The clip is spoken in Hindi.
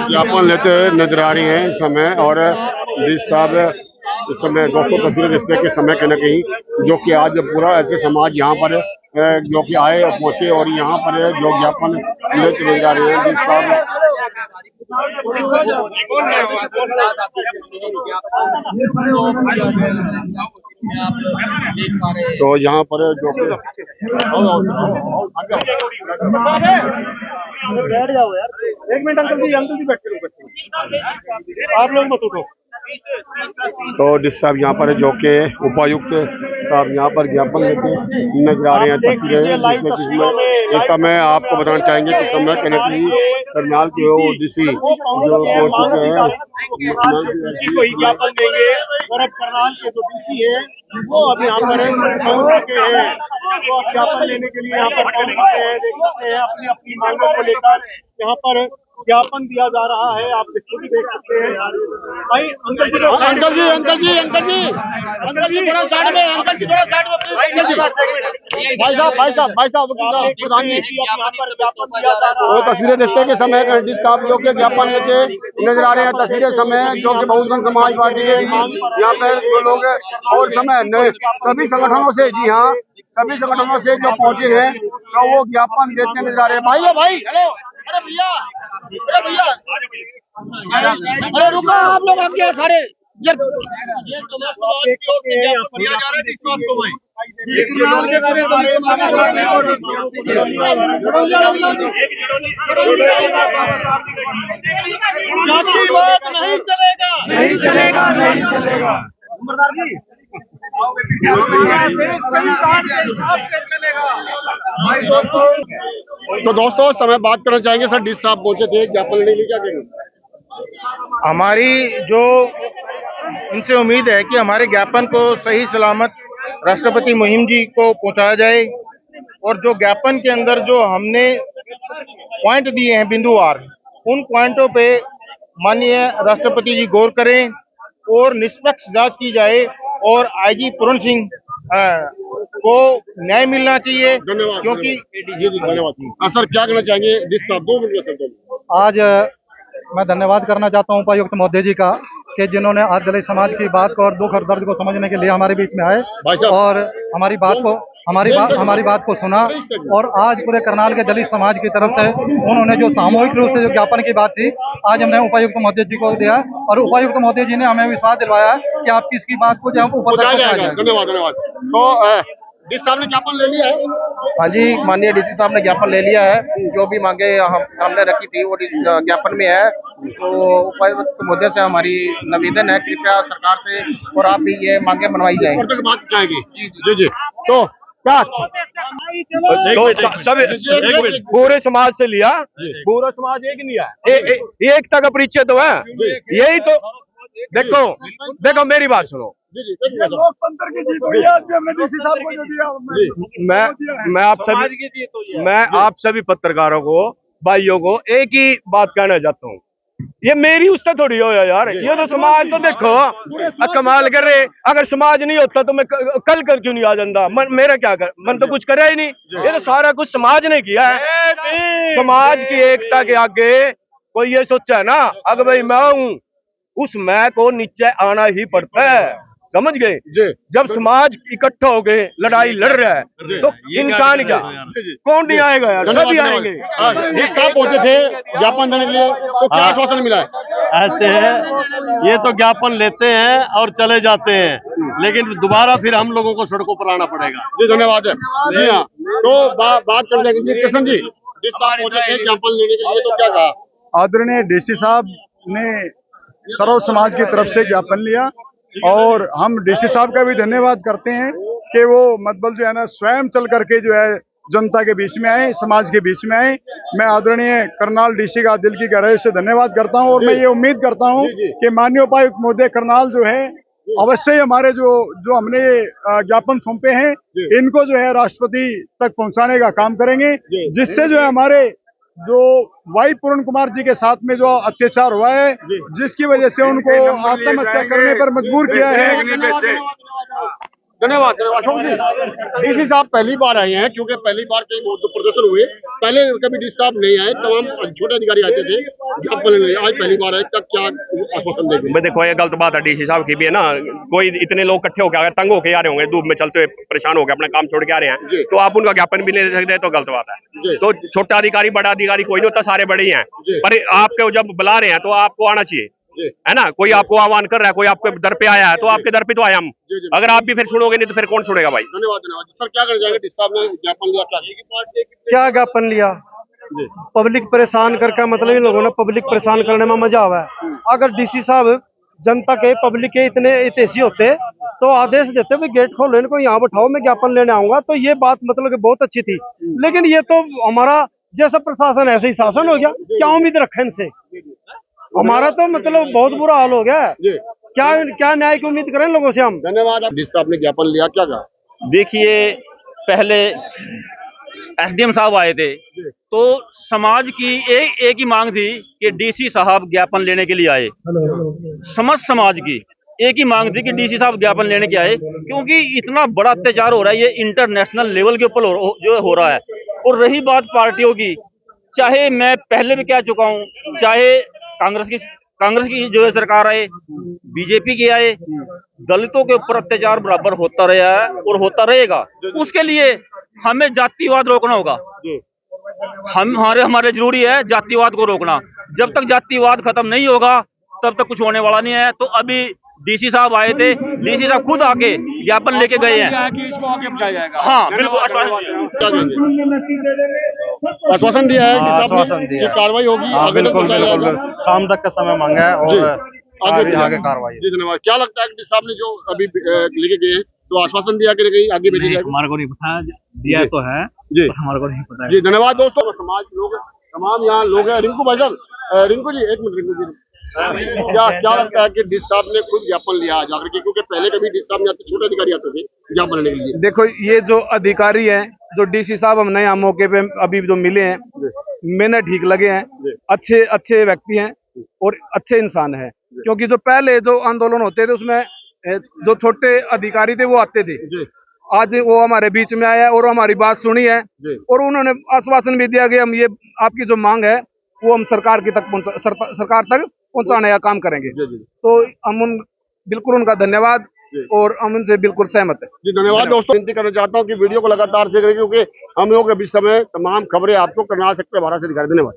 ज्ञापन लेते हुए नजर आ रही हैं इस समय। और डी साहब इस समय दोस्तों तस्वीरें देखते हैं कि समय कहीं ना कहीं जो कि आज पूरा ऐसे समाज यहाँ पर जो कि आए और पहुंचे और यहाँ पर जो ज्ञापन लेते नजर आ रहे हैं डी साहब। तो यहाँ पर जो बैठ जाओ यार, 1 मिनट अंकल जी बैठ के आप लोग मत उठो। तो डिस साहब यहाँ पर जो के उपायुक्त साहब यहाँ पर ज्ञापन लेते नजर आ रहे हैं तस्वीरें जिसमें इस समय आपको बताना चाहेंगे कि समय कहीं ना कहीं करनाल के ओडीसी जो हो चुके हैं डीसी को ही ज्ञापन देंगे और अब करनाल के जो डीसी है वो अब यहाँ पर पहुंच चुके हैं। तो अब ज्ञापन लेने के लिए यहाँ पर पहुंच चुके हैं। देख सकते हैं अपनी अपनी मांगों को लेकर यहाँ पर ज्ञापन दिया जा रहा है। आप खुद देख सकते हैं भाई। अंकल जी अंकल जी अंकल जी अंकल जी अंकल जी थोड़ा साइड में, अंकल जी थोड़ा साइड में प्लीज। अंकल जी भाई साहब वो तस्वीरें देखते हैं कि समय डिस साहब जो के ज्ञापन लेके नजर आ रहे हैं। तस्वीरें समय जो कि बहुजन समाज पार्टी के भी यहाँ पर जो लोग और समय सभी संगठनों से, जी हाँ सभी संगठनों से जो पहुंचे हैं तो वो ज्ञापन देते नजर आ रहे हैं। भाई हेलो, अरे भैया अरे रुको आप लोग आगे सारे जातिवाद नहीं चलेगा, नहीं चलेगा, नहीं चलेगा। तो दोस्तों समय बात करना चाहेंगे सर डिस साहब पहुंचे थे ज्ञापन लेने के लिए, क्या कहेंगे? हमारी जो इनसे उम्मीद है कि हमारे ज्ञापन को सही सलामत राष्ट्रपति मुहिम जी को पहुंचाया जाए और जो ज्ञापन के अंदर जो हमने पॉइंट दिए हैं बिंदुवार, उन पॉइंटों पे माननीय राष्ट्रपति जी गौर करें और निष्पक्ष जांच की जाए और आईजी पूर्ण सिंह को न्याय मिलना चाहिए। धन्यवाद क्योंकि जी धन्यवाद। सर क्या कहना चाहेंगे डिस साहब, 2 मिनट में सर। आज मैं धन्यवाद करना चाहता हूं उपायुक्त महोदय जी का कि जिन्होंने आज दलित समाज की बात को और दुख और दर्द को समझने के लिए हमारे बीच में आए और हमारी बात को सुना। और आज पूरे करनाल के दलित समाज की तरफ से उन्होंने जो सामूहिक रूप से जो ज्ञापन की बात थी आज हमने उपायुक्त महोदय जी को दिया और उपायुक्त महोदय जी ने हमें विश्वास दिलवाया कि आपकी इसकी बात को जो ऊपर तक पहुंचाया जाएगा। धन्यवाद। तो डिस साहब ने ज्ञापन ले लिया है? हाँ जी, माननीय डीसी साहब ने ज्ञापन ले लिया है। जो भी मांगे हमने रखी थी वो ज्ञापन में है। तो उपायुक्त महोदय से हमारी निवेदन है कृपया सरकार से और आप भी ये मांगे मनवाई जाए। बात जाएगी जी। तो क्या सब पूरे समाज से लिया, पूरा समाज एक नहीं है, एकता का परिचय तो है यही। तो देखो मेरी बात सुनो, लोकतंत्र की जीत हुई है। आज भी हमने डीसी साहब को जो दिया मैं आप सभी पत्रकारों को, भाइयों को एक ही बात कहना चाहता हूँ, ये मेरी उससे थोड़ी हो यार। ये तो समाज तो देखो कमाल कर रहे। अगर समाज नहीं होता तो मैं कल कर क्यों नहीं आ जाता? मेरा क्या कर, मन तो कुछ करे ही नहीं। ये तो सारा कुछ समाज ने किया है। समाज की एकता के आगे कोई ये सोचा है ना अगर भाई मैं हूँ, उस मैं को नीचे आना ही पड़ता है, समझ गए? जब समाज इकट्ठा हो गए लड़ाई लड़ रहा है तो इंसान क्या कौन नहीं आएगा यार, सभी आएंगे। पहुंचे थे ज्ञापन देने के लिए, तो क्या आश्वासन मिला है? ऐसे है, ये तो ज्ञापन लेते हैं और चले जाते हैं, लेकिन दोबारा फिर हम लोगों को सड़कों पर आना पड़ेगा। जी धन्यवाद जी हाँ। तो बात कर लेंगे किशन जी, डिस साहब पहुंचे थे ज्ञापन लेने के लिए, तो क्या कहा? आदरणीय डीसी साहब ने सर्व समाज की तरफ से ज्ञापन लिया और हम डीसी साहब का भी धन्यवाद करते हैं कि वो मतलब जो है ना स्वयं चल करके जो है जनता के बीच में आए, समाज के बीच में आए। मैं आदरणीय करनाल डीसी का दिल की गहराई से धन्यवाद करता हूं और मैं ये उम्मीद करता हूं कि माननीय उपायुक्त महोदय करनाल जो है अवश्य ही हमारे जो हमने ज्ञापन सौंपे हैं इनको जो है राष्ट्रपति तक पहुंचाने का काम करेंगे, जिससे जो है हमारे जो वाई पूर्ण कुमार जी के साथ में जो अत्याचार हुआ है, जिसकी वजह से उनको आत्महत्या करने पर मजबूर किया है। धन्यवाद अशोक जी। डीसी साहब पहली बार आए हैं, क्योंकि पहली बार कई बहुत प्रदर्शन हुए, पहले कभी डीसी साहब नहीं आए, तमाम छोटे अधिकारी आते थे ज्ञापन लेने, आज पहली बार आए, तब क्या आश्वासन देंगे? भाई देखो ये गलत बात है डीसी साहब की भी है ना। कोई इतने लोग इकट्ठे होकर तंग होके आ रहे होंगे, धूप में चलते हुए परेशान होकर अपना काम छोड़ के आ रहे हैं, तो आप उनका ज्ञापन भी ले सकते हैं, तो गलत बात है। तो छोटा अधिकारी बड़ा अधिकारी कोई नहीं होता, सारे बड़े ही हैं, पर आपके जब बुला रहे हैं तो आपको आना चाहिए, है ना। कोई आपको आह्वान कर रहा है, कोई आपके दर पे आया है, तो आपके दर पे तो आए हम। अगर आप भी फिर सुनोगे नहीं तो फिर कौन सुनेगा भाई। धन्यवाद सर। क्या कर जाएंगे डीसी साहब ने ज्ञापन लिया, क्या ज्ञापन लिया? पब्लिक परेशान करके, मतलब इन लोगों ने पब्लिक परेशान करने में मजा आवा है। अगर डीसी साहब जनता के, पब्लिक के इतने हितैषी होते तो आदेश देते भाई गेट खोलो, इनको यहाँ बैठाओ, मैं ज्ञापन लेने आऊंगा, तो ये बात मतलब कि बहुत अच्छी थी। लेकिन ये तो हमारा जैसा प्रशासन ऐसे ही शासन हो गया, क्या उम्मीद रखें इनसे? हमारा तो मतलब बहुत बुरा हाल हो गया है। क्या क्या न्याय की उम्मीद करें लोगों से हम? धन्यवाद। डीसी साहब ने ज्ञापन लिया, क्या कहा? देखिए, पहले एसडीएम साहब आए थे तो समाज की एक ही मांग थी कि डीसी साहब ज्ञापन लेने के लिए आए। समस्त समाज की एक ही मांग थी कि डीसी साहब ज्ञापन लेने के आए, क्योंकि इतना बड़ा अत्याचार हो रहा है, ये इंटरनेशनल लेवल के ऊपर जो हो रहा है। और रही बात पार्टियों की, चाहे मैं पहले भी कह चुका हूँ, चाहे कांग्रेस की जो है सरकार आए, बीजेपी की आए, दलितों के ऊपर अत्याचार बराबर होता रहा है और होता रहेगा। उसके लिए हमें जातिवाद रोकना होगा। हमारे जरूरी है जातिवाद को रोकना। जब तक जातिवाद खत्म नहीं होगा तब तक कुछ होने वाला नहीं है। तो अभी डीसी साहब आए थे, डीसी साहब खुद आके ज्ञापन लेके गए हैं कि इसको आगे बढ़ाया जाएगा। हाँ बिल्कुल, आश्वासन दिया है आश्वासन दिया, कार्रवाई होगी। हाँ बिल्कुल बिल्कुल, शाम तक का समय मांगा है और आगे कार्रवाई। जी धन्यवाद। क्या लगता है कि साहब ने जो अभी लेके गए हैं, तो आश्वासन दिया कि कहीं आगे भेजी जाएगी? हमारे को नहीं पता, दिया तो है जी, हमारे को नहीं पता। जी धन्यवाद दोस्तों। समाज लोग तमाम यहाँ लोग हैं। रिंकू भाई साहब, रिंकू जी एक मिनट, रिंकू जी क्या लगता है कि डीसी साहब ने खुद ज्ञापन लिया जाकर के, क्योंकि पहले कभी डीसी साहब ने आते, छोटे अधिकारी आते थे ज्ञापन लेने के लिए? देखो, ये जो अधिकारी हैं, जो डीसी साहब हम नए मौके पे अभी जो मिले हैं, मैंने ठीक लगे हैं। अच्छे व्यक्ति हैं और अच्छे इंसान हैं। क्योंकि जो पहले जो आंदोलन होते थे उसमें जो छोटे अधिकारी थे वो आते थे, आज वो हमारे बीच में आया और हमारी बात सुनी है और उन्होंने आश्वासन भी दिया कि हम ये आपकी जो मांग है वो हम सरकार तक पहुंचाने का काम करेंगे। तो हम बिल्कुल उनका धन्यवाद और हम उनसे बिल्कुल सहमत है। जी धन्यवाद दोस्तों। विनती करना चाहता हूँ कि वीडियो को लगातार से करें, क्योंकि हम लोग अभी समय तमाम खबरें आपको करना सकते हैं भारत से दिखा रहे। धन्यवाद।